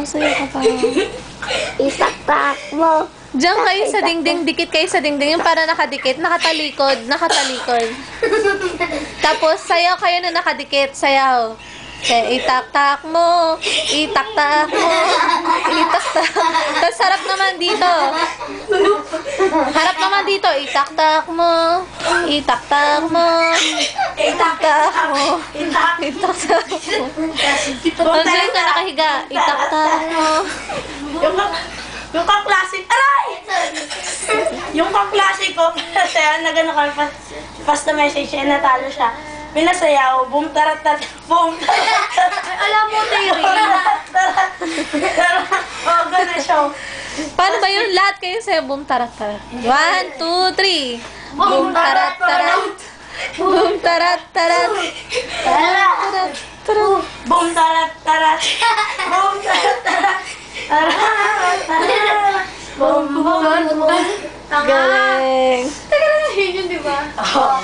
Sayo ka pa. Itaktak mo. Diyan kayo sa dingding, dikit kayo sa dingding. Yung para nakadikit, nakatalikod. Tapos, sayaw kayo na nakadikit. Sayaw. Kaya itaktak mo. Itaktak mo. Itaktak. Tapos, harap naman dito. Harap naman dito. Itaktak mo. Itaktak mo. Itaktak mo. Itaktak mo. Nandiyan ka nakahiga. Itaktak mo. Yung kaklase, aray! Yung kaklase ko, sayaw na gano'n kami, pas na message siya, natalo siya. Pinasayaw, boom, tarat, tarat, boom, tarat, tarat. Ay, alam mo, Terry. Tarat, tarat, tarat. Oh, gano'n siya. Paano ba yun? Lahat kayo sa'yo. Boom, tarat, tarat. 1, 2, 3. Boom, tarat, tarat. Boom, tarat, tarat. Tarat, Tarat, tarat. boom, tarat, tarat. Boom, tarat, tarat. Tarat, tarat. Boom, boom, boom. Galing. Teka lang, yun, di ba? Oh.